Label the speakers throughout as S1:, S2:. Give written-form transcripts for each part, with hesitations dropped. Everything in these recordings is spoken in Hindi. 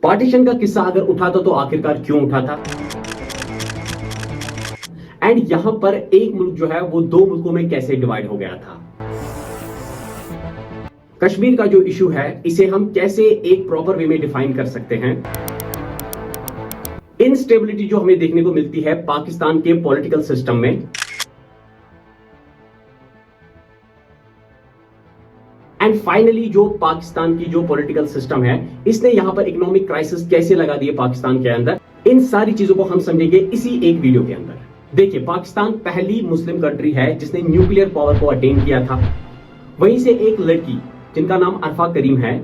S1: पार्टीशन का किस्सा अगर उठा था तो आखिरकार क्यों उठा था? एंड यहां पर एक मुल्क जो है वो दो मुल्कों में कैसे डिवाइड हो गया था? कश्मीर का जो इशू है इसे हम कैसे एक प्रॉपर वे में डिफाइन कर सकते हैं? इनस्टेबिलिटी जो हमें देखने को मिलती है पाकिस्तान के पॉलिटिकल सिस्टम में, एंड फाइनली जो पाकिस्तान की जो पॉलिटिकल सिस्टम है इसने यहां पर इकोनॉमिक क्राइसिस कैसे लगा दिए पाकिस्तान के अंदर, इन सारी चीजों को हम समझेंगे इसी एक वीडियो के अंदर। देखिए, पाकिस्तान पहली मुस्लिम कंट्री है जिसने न्यूक्लियर पावर को अटेन किया था। वहीं से एक लड़की जिनका नाम अरफा करीम है,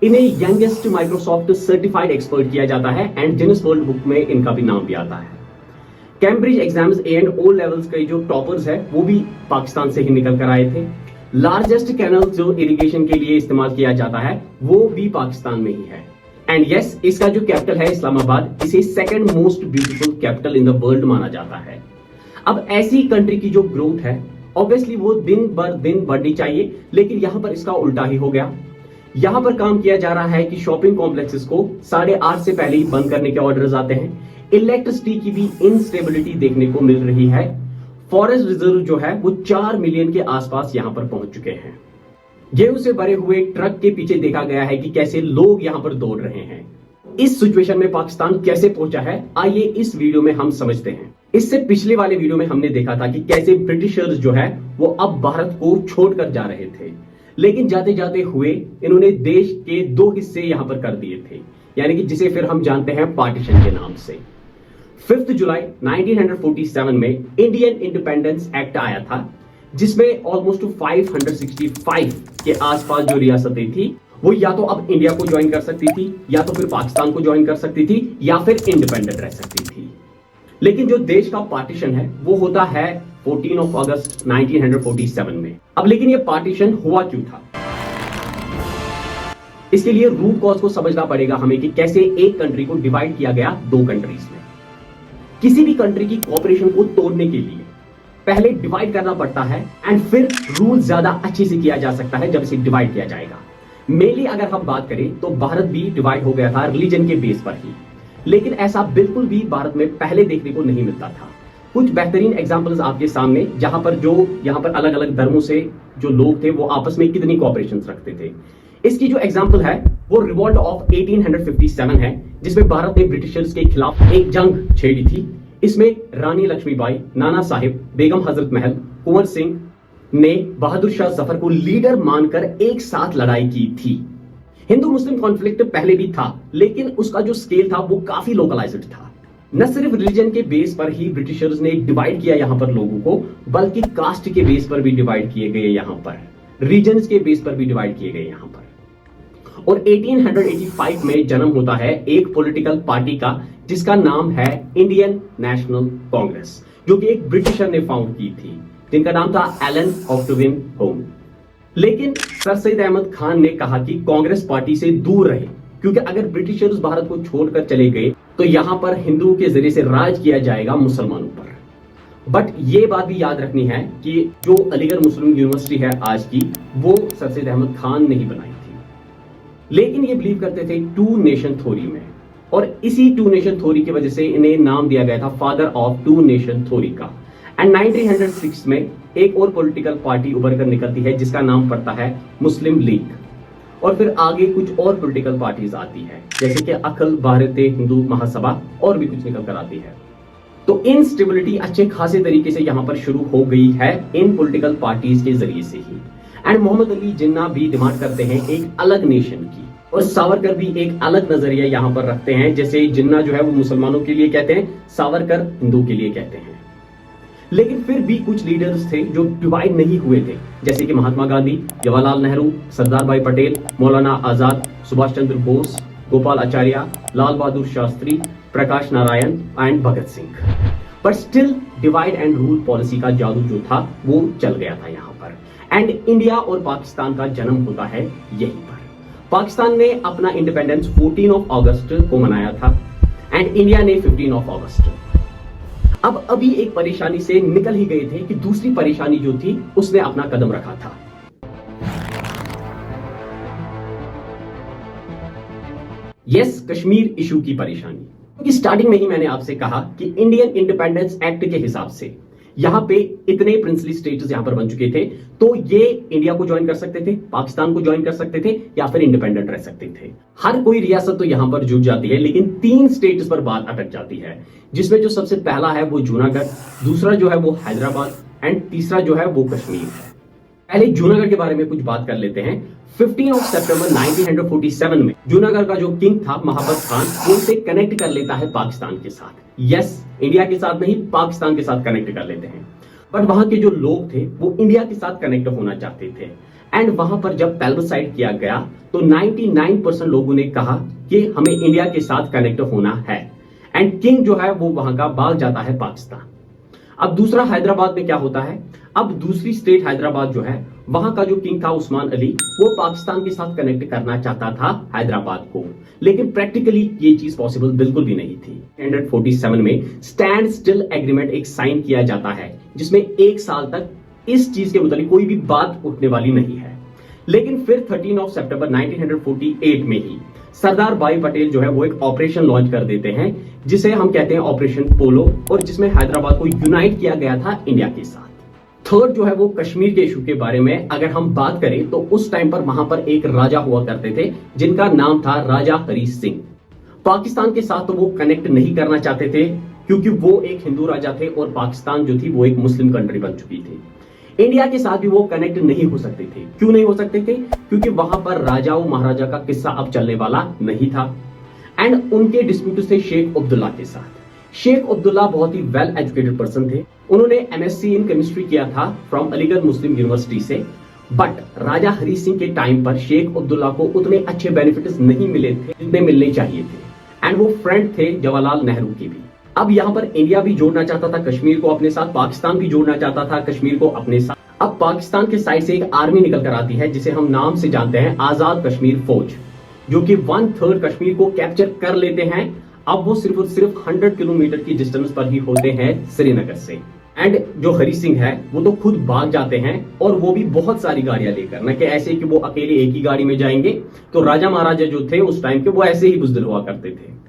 S1: इन्हें यंगेस्ट माइक्रोसॉफ्ट सर्टिफाइड एक्सपर्ट किया जाता है एंड गिनीज वर्ल्ड बुक में इनका भी नाम भी आता है। Cambridge exams A and O levels के जो टॉपर्स है वो भी पाकिस्तान से ही निकल कर आए थे। लार्जेस्ट कैनल जो इरिगेशन के लिए इस्तेमाल किया जाता है वो भी पाकिस्तान में ही है। एंड यस, इसका जो कैपिटल है इस्लामाबाद, इसे second most beautiful capital in the world माना जाता है। अब ऐसी कंट्री की जो ग्रोथ है ऑब्वियसली वो दिन बर दिन बढ़नी चाहिए, लेकिन यहां पर इसका उल्टा ही हो गया। यहां पर काम किया जा रहा है कि शॉपिंग कॉम्प्लेक्सेस को 8:30 से पहले ही बंद करने के ऑर्डर्स आते हैं। इलेक्ट्रिसिटी की भी इनस्टेबिलिटी देखने को मिल रही है। फॉरेस्ट रिजर्व जो है वो 4 मिलियन के आसपास यहां पर पहुंच चुके हैं। गेहूं से भरे हुए ट्रक के पीछे देखा गया है कि कैसे लोग यहां पर दौड़ रहे हैं। इस सिचुएशन में पाकिस्तान कैसे पहुंचा है, आइए इस वीडियो में हम समझते हैं। इससे पिछले वाले वीडियो में हमने देखा था कि कैसे ब्रिटिशर्स जो है वो अब भारत को छोड़कर जा रहे थे, लेकिन जाते जाते हुए इन्होंने देश के 2 हिस्से यहां पर कर दिए थे, यानी कि जिसे फिर हम जानते हैं पार्टीशन के नाम से। 5 जुलाई 1947 में इंडियन इंडिपेंडेंस एक्ट आया था, जिसमें ऑलमोस्ट 565 के आसपास जो रियासतें थी वो या तो अब इंडिया को ज्वाइन कर सकती थी, या तो फिर पाकिस्तान को ज्वाइन कर सकती थी, या फिर इंडिपेंडेंट रह सकती थी। लेकिन जो देश का पार्टीशन है वो होता है 14 अगस्त 1947 में। अब लेकिन ये पार्टीशन हुआ क्यों था, इसके लिए रूट कॉज को समझना पड़ेगा हमें कि कैसे एक कंट्री को डिवाइड किया गया 2 कंट्रीज में। किसी भी कंट्री की कोऑपरेशन को तोड़ने के लिए पहले डिवाइड करना पड़ता है एंड फिर रूल ज्यादा अच्छे से किया जा सकता है जब इसे डिवाइड किया जाएगा। मेनली अगर हम बात करें तो भारत भी डिवाइड हो गया था रिलीजन के बेस पर ही, लेकिन ऐसा बिल्कुल भी भारत में पहले देखने को नहीं मिलता था। कुछ बेहतरीन एग्जांपल्स आपके सामने, जहां पर जो यहां पर अलग अलग धर्मों से जो लोग थे वो आपस में कितनी कोऑपरेशन रखते थे। इसकी जो एग्जांपल है वो रिवॉल्ट ऑफ 1857 है, जिसमें भारत ने ब्रिटिशर्स के खिलाफ एक जंग छेड़ी थी। इसमें रानी लक्ष्मीबाई, नाना साहिब, बेगम हजरत महल, कुंवर सिंह ने बहादुर शाह जफर को लीडर मानकर एक साथ लड़ाई की थी। हिंदू मुस्लिम कॉन्फ्लिक्ट पहले भी था, लेकिन उसका जो स्केल था वो काफी लोकलाइज्ड था। न सिर्फ रिलीजन के बेस पर ही ब्रिटिशर्स ने डिवाइड किया यहां पर लोगों को, बल्कि कास्ट के बेस पर भी डिवाइड किए गए, यहां पर रीजन्स के बेस पर भी डिवाइड किए गए यहां पर। और 1885 में जन्म होता है एक पॉलिटिकल पार्टी का जिसका नाम है इंडियन नेशनल कांग्रेस, जो कि एक ब्रिटिशर ने फाउंड की थी, जिनका नाम था एलन ऑक्टविन होम। लेकिन सर सैयद अहमद खान ने कहा कि कांग्रेस पार्टी से दूर रहे, क्योंकि अगर ब्रिटिशर्स भारत को छोड़कर चले गए तो यहां पर हिंदुओं के जरिए से राज किया जाएगा मुसलमानों पर। बट ये बात भी याद रखनी है कि जो अलीगढ़ मुस्लिम यूनिवर्सिटी है आज की, वो सर सैयद अहमद खान ने ही बनाई थी। लेकिन ये बिलीव करते थे 2 नेशन थ्योरी में, और इसी 2 नेशन थ्योरी की वजह से इन्हें नाम दिया गया था फादर ऑफ 2 नेशन थ्योरी का। एंड 1906 में एक और पॉलिटिकल पार्टी उभर कर निकलती है जिसका नाम पड़ता है मुस्लिम लीग, और फिर आगे कुछ और पॉलिटिकल पार्टीज आती है जैसे कि अखिल भारतीय हिंदू महासभा, और भी कुछ निकल कर आती है। तो इनस्टेबिलिटी अच्छे खासे तरीके से यहां पर शुरू हो गई है इन पॉलिटिकल पार्टीज के जरिए से ही। एंड मोहम्मद अली जिन्ना भी डिमांड करते हैं एक अलग नेशन की, और सावरकर भी एक अलग नजरिया यहां पर रखते हैं। जैसे जिन्ना जो है वो मुसलमानों के लिए कहते हैं, सावरकर हिंदू के लिए कहते हैं। लेकिन फिर भी कुछ लीडर्स थे जो डिवाइड नहीं हुए थे, जैसे कि महात्मा गांधी, जवाहरलाल नेहरू, सरदार Bhai Patel, Maulana Azad, Subhash Chandra Bose, Gopal Acharya, Lal Bahadur Shastri, Prakash Narayan and Bhagat Singh. But still divide and rule policy का जादू जो था वो चल गया था यहाँ पर। एंड इंडिया और पाकिस्तान का जन्म होता है यहीं पर। पाकिस्तान ने अपना इंडिपेंडेंस 14 अगस्त को मनाया था एंड इंडिया ने 15 अगस्त। अब अभी एक परेशानी से निकल ही गए थे कि दूसरी परेशानी जो थी उसने अपना कदम रखा था। यस, कश्मीर इशू की परेशानी, क्योंकि स्टार्टिंग में ही मैंने आपसे कहा कि इंडियन इंडिपेंडेंस एक्ट के हिसाब से यहां पे इतने प्रिंसली स्टेट्स यहां पर बन चुके थे, तो ये इंडिया को ज्वाइन कर सकते थे, पाकिस्तान को ज्वाइन कर सकते थे, या फिर इंडिपेंडेंट रह सकते थे। हर कोई रियासत तो यहां पर जुट जाती है, लेकिन 3 स्टेट्स पर बात अटक जाती है, जिसमें जो सबसे पहला है वो जूनागढ़, दूसरा जो है वो हैदराबाद, एंड तीसरा जो है वो कश्मीर है। पहले जूनागढ़ के बारे में कुछ बात कर लेते हैं। 15 सितंबर 1947 में जूनागढ़ का जो किंग था महाबत खान, वो उसे कनेक्ट कर लेता है पाकिस्तान के साथ। यस, इंडिया के साथ नहीं, पाकिस्तान के साथ कनेक्ट कर लेते हैं। बट वहां के जो लोग थे वो इंडिया के साथ कनेक्ट होना चाहते थे, एंड वहां पर जब प्लेबसाइट किया गया तो 99% लोगों ने कहा कि हमें इंडिया के साथ कनेक्ट होना है, एंड किंग जो है वो वहां का भाग जाता है पाकिस्तान। अब दूसरा हैदराबाद में क्या होता है, अब दूसरी स्टेट हैदराबाद जो है, वहां का जो किंग था उस्मान अली, वो पाकिस्तान के साथ कनेक्ट करना चाहता था हैदराबाद को, लेकिन प्रैक्टिकली ये चीज पॉसिबल बिल्कुल भी नहीं थी। 1947 में स्टैंड स्टिल एग्रीमेंट एक साइन किया जाता है, जिसमें 1 साल तक इस चीज के मुताबिक कोई भी बात उठने वाली नहीं है। लेकिन फिर 13 सितंबर 1948 में ही सरदार भाई पटेल जो है वो एक ऑपरेशन लॉन्च कर देते हैं, जिसे हम कहते हैं ऑपरेशन पोलो, और जिसमें हैदराबाद को यूनाइट किया गया था इंडिया के साथ। थर्ड जो है वो कश्मीर के इशू के बारे में अगर हम बात करें तो उस टाइम पर वहां पर एक राजा हुआ करते थे जिनका नाम था राजा हरी सिंह। पाकिस्तान के साथ तो वो कनेक्ट नहीं करना चाहते थे, क्योंकि वो एक हिंदू राजा थे और पाकिस्तान जो थी वो एक मुस्लिम कंट्री बन चुकी थी। इंडिया के साथ भी वो कनेक्ट नहीं हो सकते थे। क्यों नहीं हो सकते थे? क्योंकि वहां पर राजाओं महाराजा का किस्सा अब चलने वाला नहीं था, एंड उनके डिस्प्यूट थे शेख अब्दुल्ला के साथ। शेख अब्दुल्ला बहुत ही वेल एजुकेटेड पर्सन थे, उन्होंने एमएससी इन केमिस्ट्री किया था फ्रॉम अलीगढ़ मुस्लिम यूनिवर्सिटी से। बट राजा हरी सिंह के टाइम पर शेख अब्दुल्ला को उतने अच्छे बेनिफिट्स नहीं मिले थे जितने मिलने चाहिए थे, एंड वो फ्रेंड थे जवाहरलाल नेहरू की भी। अब यहाँ पर इंडिया भी जोड़ना चाहता था कश्मीर को अपने साथ, पाकिस्तान भी जोड़ना चाहता था कश्मीर को अपने साथ। अब पाकिस्तान के साइड से एक आर्मी निकल कर आती है जिसे हम नाम से जानते हैं आजाद कश्मीर फौज, जो कि 1/3 कश्मीर को कैप्चर कर लेते हैं। अब वो सिर्फ 100 किलोमीटर की डिस्टेंस पर ही होते हैं श्रीनगर से, एंड जो हरी सिंह है वो तो खुद भाग जाते हैं, और वो भी बहुत सारी गाड़ियां लेकर, न कि ऐसे कि वो अकेले एक ही गाड़ी में जाएंगे। तो राजा महाराजा जो थे उस टाइम के वो ऐसे ही बुजदिल हुआ करते थे।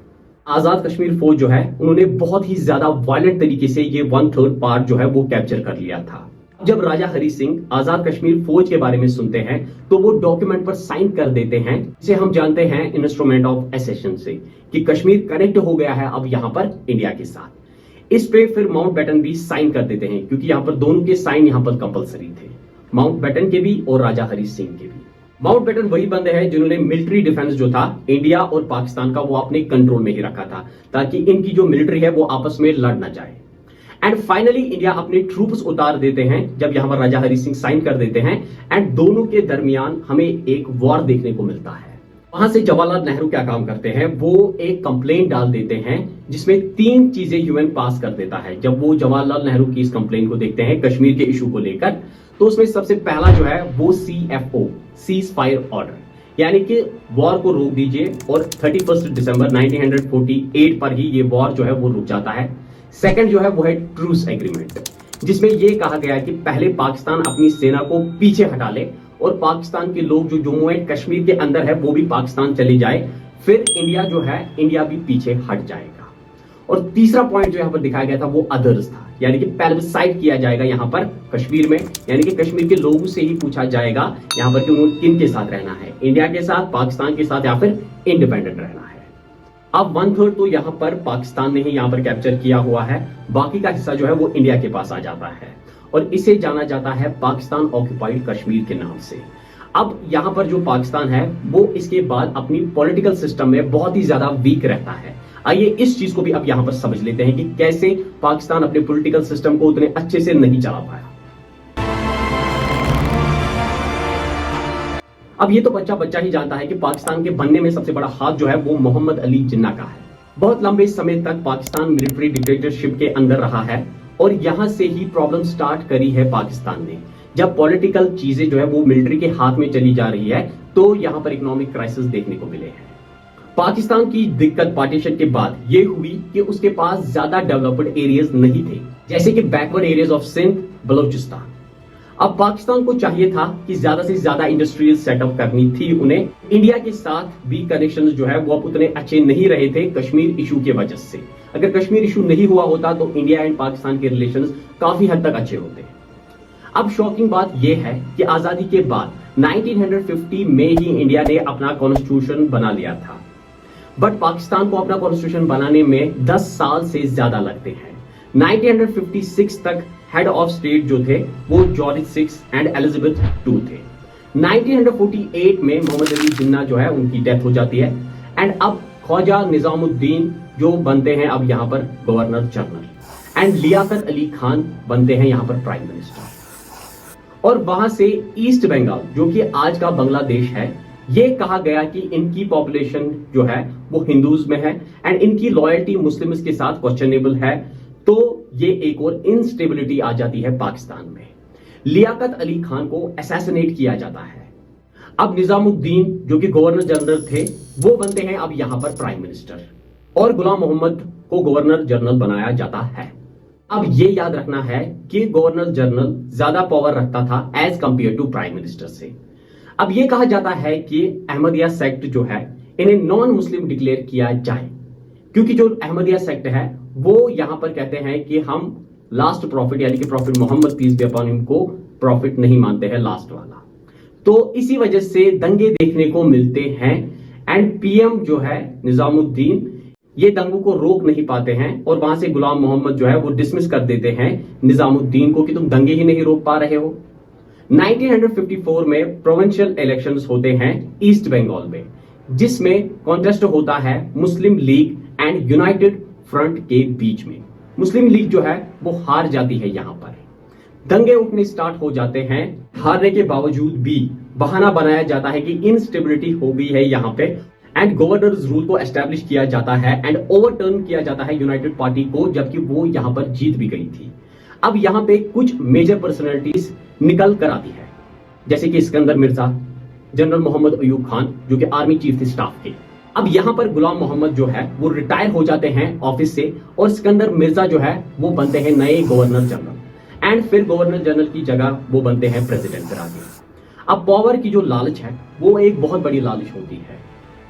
S1: आजाद कश्मीर फौज जो है उन्होंने बहुत ही ज्यादा वायलेंट तरीके से ये 1/3 पार्ट जो है वो कैप्चर कर लिया था। जब राजा हरी सिंह आजाद कश्मीर फौज के बारे में सुनते हैं तो वो डॉक्यूमेंट पर साइन कर देते हैं, जिसे हम जानते हैं इंस्ट्रूमेंट ऑफ एसेशन से, कि कश्मीर कनेक्ट हो गया है अब यहां पर इंडिया के साथ। इस पे फिर माउंटबेटन भी साइन कर देते हैं, क्योंकि यहां पर दोनों के साइन यहां पर कंपलसरी थे, माउंटबेटन के भी और राजा हरी सिंह के भी। माउंटबेटन वही बंदे हैं जिन्होंने मिलिट्री डिफेंस जो था इंडिया और पाकिस्तान का वो अपने कंट्रोल में ही रखा था, ताकि इनकी जो मिलिट्री है वो आपस में लड़ ना जाए। एंड फाइनली इंडिया अपने ट्रूप्स उतार देते हैं जब यहां पर राजा हरी सिंह साइन कर देते हैं, एंड दोनों के दरमियान हमें एक वॉर देखने को मिलता है। वहां से जवाहरलाल नेहरू क्या काम करते हैं, वो एक कंप्लेंट डाल देते हैं जिसमें 3 चीजें यूएन पास कर देता है। जब वो जवाहरलाल नेहरू की इस कंप्लेंट को देखते हैं कश्मीर के इशू को लेकर, तो उसमें सबसे पहला जो है वो CFO, सीज फायर ऑर्डर, यानी कि वॉर को रोक दीजिए, और 31 दिसंबर 1948 पर ही ये वॉर जो है वो रुक जाता है। सेकंड जो है वो है ट्रूस एग्रीमेंट, जिसमें यह कहा गया कि पहले पाकिस्तान अपनी सेना को पीछे हटा ले और पाकिस्तान के लोग जो जम्मू एंड कश्मीर के अंदर है वो भी पाकिस्तान चले जाए, फिर इंडिया जो है इंडिया भी पीछे हट जाएगा। और तीसरा पॉइंट जो यहाँ पर दिखाया गया था वो अदर्स था, यानी कि प्लेबसाइट किया जाएगा यहाँ पर कश्मीर में, यानी कि कश्मीर के लोगों से ही पूछा जाएगा यहाँ पर कि उन्होंने किन के साथ रहना है, इंडिया के साथ, पाकिस्तान के साथ, या फिर इंडिपेंडेंट रहना है। अब 1/3 तो यहाँ पर पाकिस्तान ने ही यहाँ पर कैप्चर किया हुआ है, बाकी का हिस्सा जो है वो इंडिया के पास आ जाता है, और इसे जाना जाता है पाकिस्तान ऑक्युपाइड कश्मीर के नाम से। अब यहाँ पर जो पाकिस्तान है वो इसके बाद अपनी पॉलिटिकल सिस्टम में बहुत ही ज्यादा वीक रहता है। आइए इस चीज को भी अब यहाँ पर समझ लेते हैं कि कैसे पाकिस्तान अपने पॉलिटिकल सिस्टम को उतने अच्छे से नहीं चला पाया। अब ये तो बच्चा ही जानता है कि पाकिस्तान के बनने में सबसे बड़ा हाथ जो है वो मोहम्मद अली जिन्ना का है। बहुत लंबे समय तक पाकिस्तान मिलिट्री डिक्टेटरशिप के अंदर रहा है, और यहां से ही प्रॉब्लम स्टार्ट करी है पाकिस्तान ने। जब पॉलिटिकल चीजें जो है वो मिलिट्री के हाथ में चली जा रही है, तो यहां पर इकोनॉमिक क्राइसिस देखने को मिले हैं। पाकिस्तान की दिक्कत पार्टीशन के बाद ये हुई कि उसके पास ज्यादा डेवलप्ड एरियाज नहीं थे, जैसे कि backward areas of Sindh, Balochistan. अब पाकिस्तान को चाहिए था कि ज्यादा से ज्यादा इंडस्ट्रियल सेटअप करनी थी उन्हें। इंडिया के साथ भी कनेक्शन जो है वो अब उतने अच्छे नहीं रहे थे कश्मीर इशू की वजह से। अगर कश्मीर इशू नहीं हुआ होता तो इंडिया एंड पाकिस्तान के रिलेशंस काफी हद तक अच्छे होते। अब शॉकिंग बात यह है कि आजादी के बाद 1950 में ही इंडिया ने अपना कॉन्स्टिट्यूशन बना लिया था, बट पाकिस्तान को अपना कॉन्स्टिट्यूशन बनाने में 10 साल से ज्यादा लगते हैं। 1956 तक हेड ऑफ स्टेट जो थे वो जॉर्ज 6 एंड एलिजाबेथ 2 थे। 1948 में मोहम्मद अली जिन्ना जो है उनकी डेथ हो जाती है एंड अब ख्वाजा निजामुद्दीन जो बनते हैं अब यहां पर governor general and Liaquat Ali Khan बनते हैं यहां पर प्राइम मिनिस्टर। और वहां से ईस्ट बंगाल जो कि आज का बांग्लादेश है, ये कहा गया कि इनकी पॉपुलेशन जो है वो हिंदूज में है एंड इनकी लॉयल्टी मुस्लिम्स के साथ क्वेश्चनेबल है, तो ये एक और इंस्टेबिलिटी आ जाती है पाकिस्तान में। लियाकत अली खान को असैसिनेट किया जाता है। अब निजामुद्दीन जो कि गवर्नर जनरल थे वो बनते हैं अब यहां पर प्राइम मिनिस्टर और गुलाम मोहम्मद को गवर्नर जनरल बनाया जाता है। अब ये याद रखना है कि गवर्नर जनरल ज्यादा पावर रखता था as compare to prime minister से। अब ये कहा जाता है कि अहमदिया सेक्ट जो है इन्हें नॉन मुस्लिम डिक्लेयर किया जाए, क्योंकि जो अहमदिया सेक्ट है वो यहां पर कहते हैं कि हम लास्ट प्रॉफिट यानी कि prophet Mohammad peace be upon him को प्रॉफिट नहीं मानते हैं लास्ट वाला। तो इसी वजह से दंगे देखने को मिलते हैं एंड पीएम जो है निजामुद्दीन ये दंगों को रोक नहीं पाते हैं और वहां से गुलाम मोहम्मद जो है वो डिसमिस कर देते हैं निजामुद्दीन को कि तुम दंगे ही नहीं रोक पा रहे हो। 1954 में प्रोविंशियल इलेक्शंस होते हैं ईस्ट बंगाल में, जिसमें कॉन्टेस्ट होता है मुस्लिम लीग एंड यूनाइटेड फ्रंट के बीच में। मुस्लिम लीग जो है वो हार जाती है। यहां पर दंगे उठने स्टार्ट हो जाते हैं। हारने के बावजूद भी बहाना बनाया जाता है कि इनस्टेबिलिटी हो गई है यहां पे एंड गवर्नर्स रूल को एस्टैब्लिश किया जाता है एंड ओवरटर्न किया जाता है यूनाइटेड पार्टी को, जबकि वो यहां पर जीत भी गई थी। अब यहां पे कुछ मेजर पर्सनैलिटीज निकल कर आती है, जैसे कि सिकंदर मिर्जा, जनरल मोहम्मद अयूब खान जो कि आर्मी चीफ थे स्टाफ के। अब यहां पर गुलाम मोहम्मद जो है वो रिटायर हो जाते हैं ऑफिस से और सिकंदर मिर्जा जो है वो बनते हैं नए गवर्नर जनरल एंड फिर गवर्नर जनरल की जगह वो बनते हैं प्रेसिडेंट फिर आगे। अब पावर की जो लालच है वो एक बहुत बड़ी लालच होती है।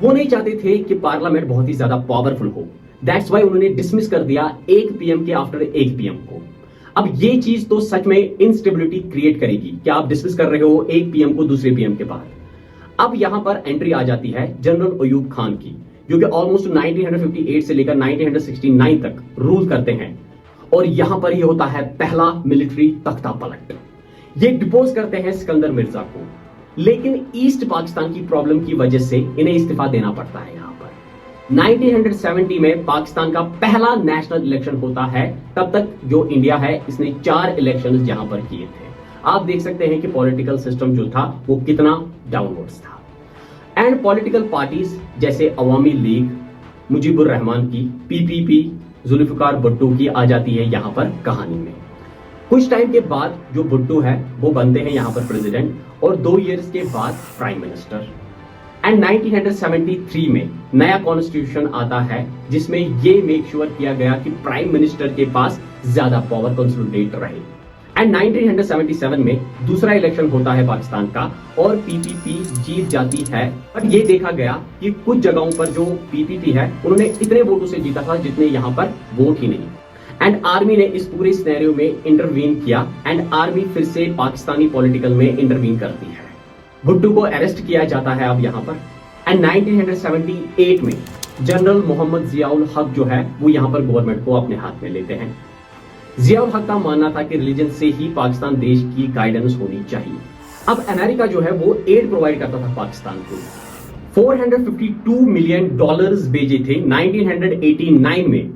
S1: वो नहीं चाहते थे कि पार्लियामेंट बहुत ही ज्यादा पावरफुल हो, दैट्स वाई उन्होंने डिसमिस कर दिया एक पीएम के आफ्टर एक पीएम को। अब ये चीज तो सच में इंस्टेबिलिटी क्रिएट करेगी कि आप डिसमिस कर रहे हो एक पीएम को दूसरे पीएम के बाद। अब यहां पर एंट्री आ जाती है जनरल अयूब खान की, जो कि ऑलमोस्ट 1958 से लेकर 1969 तक रूल करते हैं और यहां पर ये होता है पहला मिलिट्री तख्ता पलट। ये डिपोज करते हैं सिकंदर मिर्जा को, लेकिन ईस्ट पाकिस्तान की प्रॉब्लम की वजह से इन्हें इस्तीफा देना पड़ता है। यहां पर 1970 में पाकिस्तान का पहला नेशनल इलेक्शन होता है। तब तक जो इंडिया है इसने 4 इलेक्शन यहां पर किए थे। आप देख सकते हैं कि पॉलिटिकल सिस्टम जो था वो कितना डाउनवर्ड्स था एंड पॉलिटिकल पार्टीज जैसे अवामी लीग, मुजीबुर रहमान की, पीपीपी, जुल्फिकार भुट्टो की आ जाती है यहां पर कहानी में। कुछ टाइम के बाद जो भुट्टो है वो बनते हैं यहां पर प्रेसिडेंट और 2 इयर्स के बाद प्राइम मिनिस्टर एंड 1973 में नया कॉन्स्टिट्यूशन आता है जिसमें ये मेक श्योर किया गया कि प्राइम मिनिस्टर के पास ज्यादा पावर कंसोलिडेट रहे एंड 1977 में दूसरा इलेक्शन होता है पाकिस्तान का और पीपीपी जीत जाती है। बट ये देखा गया कि कुछ जगहों पर जो पीपीपी है उन्होंने इतने वोटों से जीता था जितने यहां पर वोट ही नहीं एंड आर्मी ने इस पूरे सिनेरियो में इंटरवीन किया एंड आर्मी फिर से पाकिस्तानी पॉलिटिकल में इंटरवीन करती है। भुट्टो को अरेस्ट किया जाता है अब यहां पर एंड 1978 में जनरल मोहम्मद जियाउल हक जो है वो यहां पर गवर्नमेंट को अपने हाथ में लेते हैं। जियाउल हक का मानना था कि रिलीजन से ही पाकिस्तान देश की गाइडेंस होनी चाहिए। अब अमेरिका जो है वो एड प्रोवाइड करता था पाकिस्तान को। $452 मिलियन भेजे थे 1989 में।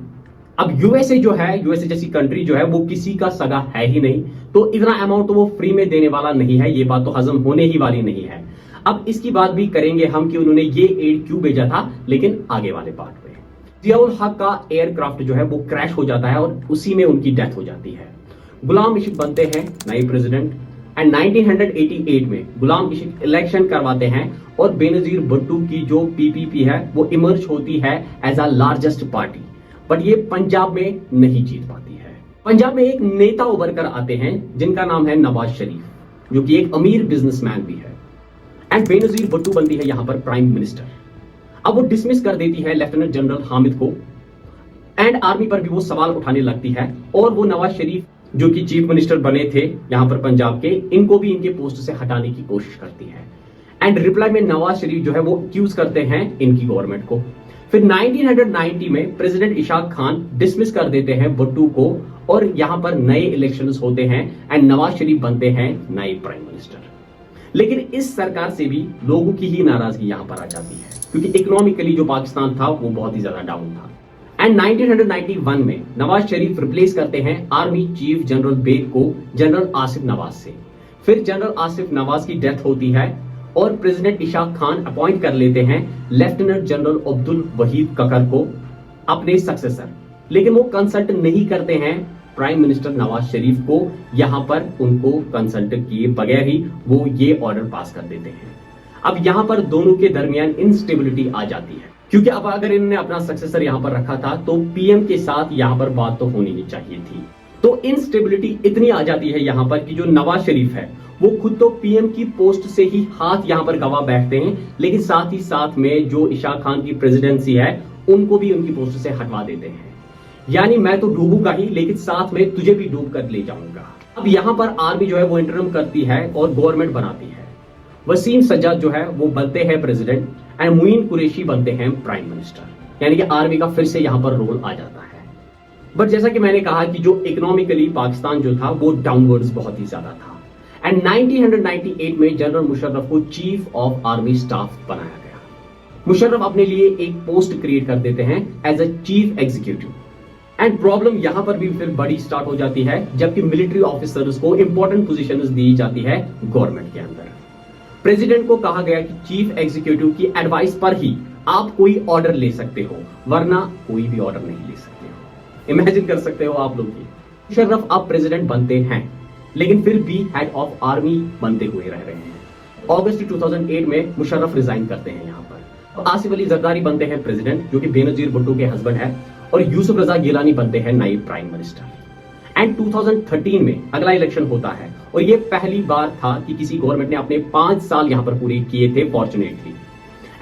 S1: अब यूएसए जो है, यूएसए जैसी कंट्री जो है वो किसी का सगा है ही नहीं, तो इतना अमाउंट तो वो फ्री में देने वाला नहीं है। ये बात तो हजम होने ही वाली नहीं है। अब इसकी बात भी करेंगे हम कि उन्होंने ये एड क्यों भेजा था, लेकिन आगे वाले पार्ट में। जियाउल हक का एयरक्राफ्ट जो है वो क्रैश हो जाता है और उसी में उनकी डेथ हो जाती है। गुलाम इशिक बनते हैं नए प्रेसिडेंट एंड 1988 में गुलाम इशिक इलेक्शन करवाते हैं और बेनजीर भुट्टो की जो पीपीपी है वो इमर्ज होती है as a largest party, but ये पंजाब में नहीं जीत पाती है। पंजाब में एक नेता उभर कर आते हैं जिनका नाम है नवाज शरीफ जो कि एक अमीर बिजनेसमैन भी है, एंड बेनजीर भुट्टो बनती है यहां पर प्राइम मिनिस्टर। अब वो डिसमिस कर देती है लेफ्टिनेंट जनरल हामिद को, एंड आर्मी पर भी वो सवाल उठाने लगती है, और वो नवाज शरीफ जो कि चीफ मिनिस्टर बने थे यहां पर पंजाब के, इनको भी इनके पोस्ट से हटाने की कोशिश करती है। एंड रिप्लाई में नवाज शरीफ जो है वो एक्यूज करते हैं इनकी गवर्नमेंट को। फिर 1990 में प्रेसिडेंट इशाक खान डिसमिस कर देते हैं भुट्टो को, और यहां पर नए इलेक्शंस होते हैं एंड नवाज शरीफ बनते हैं नए प्राइम मिनिस्टर। लेकिन इस सरकार से भी लोगों की ही नाराजगी यहां पर आ जाती है, क्योंकि इकोनॉमिकली जो पाकिस्तान था वो बहुत ही ज्यादा डाउन था। एंड 1991 में नवाज शरीफ रिप्लेस करते हैं आर्मी चीफ जनरल बेग को जनरल आसिफ नवाज से। फिर जनरल आसिफ नवाज की डेथ होती है और प्रेसिडेंट इशाक खान अपॉइंट कर लेते हैं लेफ्टिनेंट जनरल अब्दुल वहीद ककर को अपने सक्सेसर, लेकिन वो कंसल्ट नहीं करते हैं प्राइम मिनिस्टर नवाज शरीफ को। यहां पर उनको कंसल्ट किए बगैर ही वो ये ऑर्डर पास कर देते हैं। अब यहां पर दोनों के दरमियान इंस्टेबिलिटी आ जाती है, क्योंकि अब अगर इन्होंने अपना सक्सेसर यहां पर रखा था तो पीएम के साथ यहां पर बात तो होनी ही चाहिए थी। तो इंस्टेबिलिटी इतनी आ जाती है यहां पर कि जो नवाज शरीफ है वो खुद तो पीएम की पोस्ट से ही हाथ यहां पर गवा बैठते हैं, लेकिन साथ ही साथ में जो इशाक खान की प्रेसिडेंसी है उनको भी उनकी पोस्ट से हटवा देते हैं। यानी मैं तो डूबूंगा ही, लेकिन साथ में तुझे भी डूब कर ले जाऊंगा। अब यहां पर आर्मी जो है वो इंटरम करती है और गवर्नमेंट बनाती है। वसीम सज्जाद जो है वो बनते हैं प्रेसिडेंट एंड मुइन कुरैशी बनते हैं प्राइम मिनिस्टर, यानी कि आर्मी का फिर से यहां पर रोल आ जाता है। बट जैसा कि मैंने कहा कि जो इकोनॉमिकली पाकिस्तान जो था वो डाउनवर्ड्स बहुत ही ज्यादा था, एंड 1998 में जनरल मुशर्रफ को चीफ ऑफ आर्मी स्टाफ बनाया गया। मुशर्रफ अपने लिए एक पोस्ट क्रिएट कर देते हैं as a chief executive, and problem यहां पर भी फिर बड़ी स्टार्ट हो जाती है, जबकि मिलिट्री ऑफिसर्स को इंपॉर्टेंट पोजीशंस दी जाती है गवर्नमेंट के अंदर। प्रेसिडेंट को कहा गया कि चीफ एग्जीक्यूटिव की एडवाइस पर ही आप कोई ऑर्डर ले सकते हो, वरना कोई भी ऑर्डर नहीं ले सकते हो। इमेजिन कर सकते हो आप लोग। मुशर्रफ अब प्रेसिडेंट बनते हैं, लेकिन फिर भी हेड ऑफ आर्मी बनते हुए रह रहे हैं। अगस्त 2008 में मुशर्रफ रिजाइन करते हैं यहां पर। तो आसिफ अली जरदारी बनते हैं प्रेसिडेंट, जो कि बेनजीर भुट्टो के हस्बैंड है, और यूसुफ रजा गिलानी बनते हैं नए प्राइम मिनिस्टर। एंड 2013 में अगला इलेक्शन होता है, और ये पहली बार था कि किसी गवर्नमेंट ने अपने 5 साल यहां पर पूरे किए थे fortunately.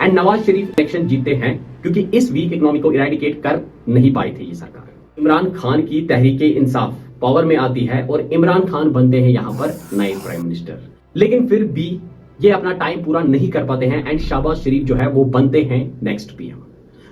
S1: And Nawaz Sharif election जीते हैं, क्योंकि इस वीक इकोनॉमी को इरेडिकेट कर नहीं पाई थी ये सरकार। इमरान खान की तहरीके इंसाफ पावर में आती है और इमरान खान बनते हैं यहां पर नए प्राइम मिनिस्टर, लेकिन फिर भी ये अपना टाइम पूरा नहीं कर पाते हैं, एंड शहबाज शरीफ जो है वो बनते हैं नेक्स्ट पीएम।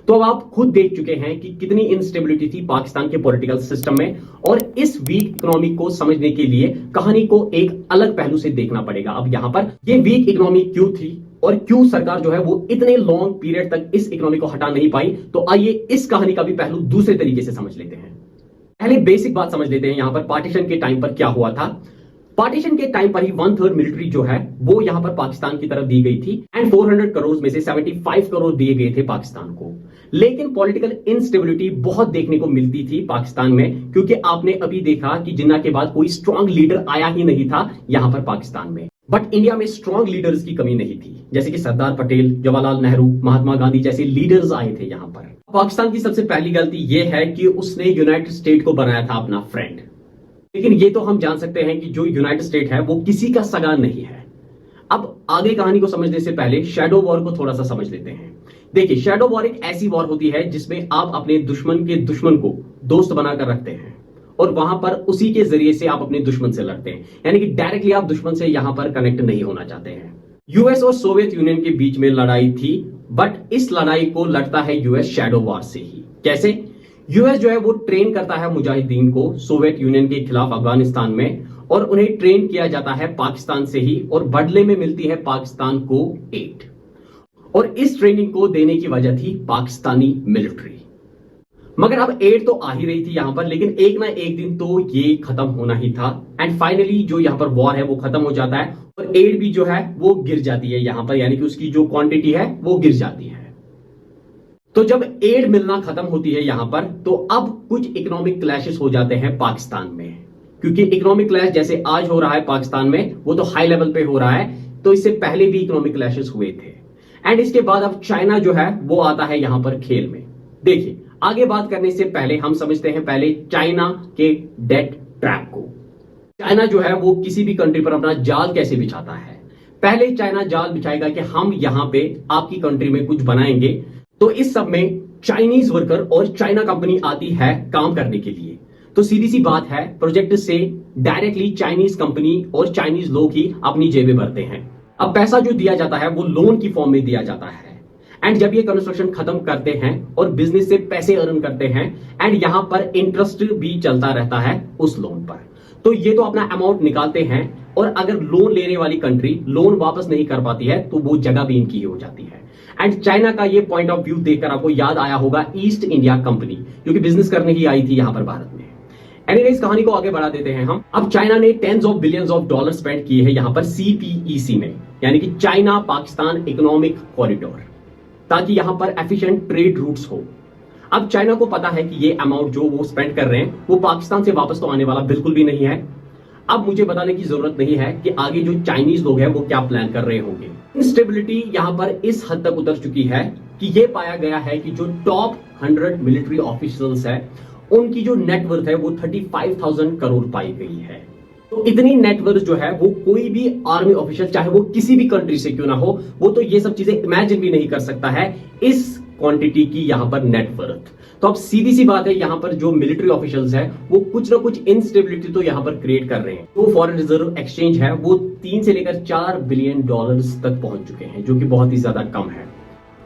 S1: तो अब आप खुद देख चुके हैं कि कितनी इंस्टेबिलिटी थी पाकिस्तान के पॉलिटिकल सिस्टम में, और इस वीक इकोनॉमी को समझने के लिए कहानी को एक अलग पहलू से देखना पड़ेगा। अब यहां पर ये वीक इकोनॉमी क्यों थी और क्यों सरकार जो है वो इतने लॉन्ग पीरियड तक इस इकोनॉमी को हटा नहीं पाई, तो आइए इस कहानी का भी पहलू दूसरे तरीके से समझ लेते हैं। पहले बेसिक बात समझ लेते हैं यहां पर पार्टीशन के टाइम पर क्या हुआ था। पार्टीशन के टाइम पर ही 1/3 मिलिट्री जो है वो यहां पर पाकिस्तान की तरफ दी गई थी, एंड 400 करोड़ में से 75 करोड़ दिए गए थे पाकिस्तान को। लेकिन पॉलिटिकल इंस्टेबिलिटी बहुत देखने को मिलती थी पाकिस्तान में, क्योंकि आपने अभी देखा कि जिन्ना के बाद कोई स्ट्रांग लीडर आया ही नहीं था यहां पर पाकिस्तान में। बट इंडिया में स्ट्रांग लीडर्स की कमी नहीं थी, जैसे कि सरदार पटेल, जवाहरलाल नेहरू, महात्मा गांधी जैसे लीडर्स आए थे यहां पर। पाकिस्तान की सबसे पहली गलती यह है कि उसने यूनाइटेड स्टेट को बनाया था अपना फ्रेंड, लेकिन ये तो हम जान सकते हैं कि जो यूनाइटेड स्टेट है वो किसी का सगा नहीं है। अब आगे कहानी को समझने से पहले शैडो वॉर को थोड़ा सा समझ लेते हैं। देखिए, शैडो वॉर एक ऐसी वॉर होती है जिसमें आप अपने दुश्मन के दुश्मन को दोस्त बनाकर रखते हैं, और वहां पर उसी के जरिए से आप अपने दुश्मन से लड़ते हैं, यानी कि डायरेक्टली आप दुश्मन से यहां पर कनेक्ट नहीं होना चाहते हैं। यूएस और सोवियत यूनियन के बीच में लड़ाई थी, बट इस लड़ाई को लड़ता है यूएस शैडो वॉर से ही। कैसे? यूएस जो है वो ट्रेन करता है मुजाहिदीन को सोवियत यूनियन के खिलाफ अफगानिस्तान में, और उन्हें ट्रेन किया जाता है पाकिस्तान से ही, और बदले में मिलती है पाकिस्तान को एड। और इस ट्रेनिंग को देने की वजह थी पाकिस्तानी मिलिट्री। मगर अब एड तो आ ही रही थी यहां पर, लेकिन एक ना एक दिन तो ये खत्म होना ही था, एंड फाइनली जो यहां पर वॉर है वो खत्म हो जाता है, और एड भी जो है वो गिर जाती है यहां पर, यानी कि उसकी जो क्वांटिटी है वो गिर जाती है। तो जब एड मिलना खत्म होती है यहां पर, तो अब कुछ इकोनॉमिक क्लैशेस हो जाते हैं पाकिस्तान में, क्योंकि इकोनॉमिक क्लैश जैसे आज हो रहा है पाकिस्तान में वो तो हाई लेवल पे हो रहा है, तो इससे पहले भी इकोनॉमिक क्लैशेस हुए थे। एंड इसके बाद अब चाइना जो है वो आता है यहां पर खेल में। देखिए, आगे बात करने से पहले हम समझते हैं पहले चाइना के डेट ट्रैप को। चाइना जो है वो किसी भी कंट्री पर अपना जाल कैसे बिछाता है। पहले चाइना जाल बिछाएगा कि हम यहां पे आपकी कंट्री में कुछ बनाएंगे, तो इस सब में चाइनीज वर्कर और चाइना कंपनी आती है काम करने के लिए। तो सीधी सी बात है, प्रोजेक्ट से डायरेक्टली चाइनीज कंपनी और चाइनीज लोग ही अपनी जेबें भरते हैं। अब पैसा जो दिया जाता है वो लोन की फॉर्म में दिया जाता है, एंड जब ये कंस्ट्रक्शन खत्म करते हैं और बिजनेस से पैसे अर्न करते हैं, एंड यहां पर इंटरेस्ट भी चलता रहता है उस लोन पर। तो ये तो अपना अमाउंट निकालते हैं, और अगर लोन लेने वाली कंट्री लोन वापस नहीं कर पाती है तो वो जगह भी इनकी ही हो जाती है। एंड चाइना का ये पॉइंट ऑफ व्यू देखकर आपको याद आया होगा ईस्ट इंडिया कंपनी, जो कि बिजनेस करने ही आई थी यहां पर भारत में। एनीवेज, कहानी को आगे बढ़ा देते हैं हम। अब चाइना ने tens of billions of dollar spend किए हैं यहां पर CPEC में, यानी कि चाइना पाकिस्तान इकोनॉमिक कॉरिडोर, ताकि यहां पर एफिशिएंट ट्रेड रूट्स हो। अब चाइना को पता है कि ये अमाउंट जो वो स्पेंड कर रहे हैं वो पाकिस्तान से वापस तो आने वाला बिल्कुल भी नहीं है। अब मुझे बताने की जरूरत नहीं है कि आगे जो चाइनीज लोग हैं वो क्या प्लान कर रहे होंगे। इंस्टेबिलिटी यहां पर इस हद तक उतर चुकी है कि ये पाया गया है कि जो टॉप 100 मिलिट्री ऑफिशियल्स है उनकी जो नेटवर्थ है वो 35,000 करोड़ पाई गई है। तो इतनी नेटवर्थ जो है वो कोई भी आर्मी ऑफिशियल, चाहे वो किसी भी कंट्री से क्यों ना हो, वो तो ये सब चीजें इमेजिन भी नहीं कर सकता है इस क्वांटिटी की यहां पर नेटवर्थ। तो अब सीधी सी बात है, यहां पर जो मिलिट्री ऑफिशियल्स है वो कुछ ना कुछ इंस्टेबिलिटी तो यहां पर क्रिएट कर रहे हैं। तो फॉरेन रिजर्व एक्सचेंज है वो 3 से लेकर 4 बिलियन डॉलर्स तक पहुंच चुके हैं, जो कि बहुत ही ज्यादा कम है।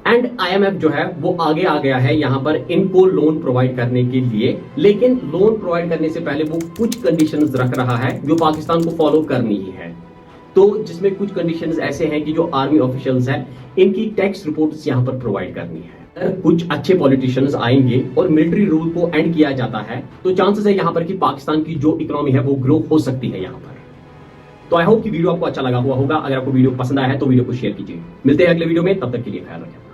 S1: एंड IMF जो है वो आगे आ गया है यहां पर इनको लोन प्रोवाइड करने के लिए, लेकिन लोन प्रोवाइड करने से पहले वो कुछ कंडीशंस रख रहा है जो पाकिस्तान को फॉलो करनी ही है। तो जिसमें कुछ कंडीशंस ऐसे हैं कि जो आर्मी ऑफिशियल्स हैं इनकी टैक्स रिपोर्ट्स यहां पर प्रोवाइड करनी है। अगर कुछ अच्छे पॉलिटिशियंस आएंगे और मिलिट्री रूल को एंड किया जाता है तो चांसेस है यहां पर कि पाकिस्तान की जो इकोनॉमी है वो ग्रो हो सकती है यहां पर। तो आई होप कि वीडियो आपको अच्छा लगा हुआ होगा। अगर आपको वीडियो पसंद आया है तो वीडियो को शेयर कीजिए। मिलते हैं अगले वीडियो में, तब तक के लिए ख्याल रखें।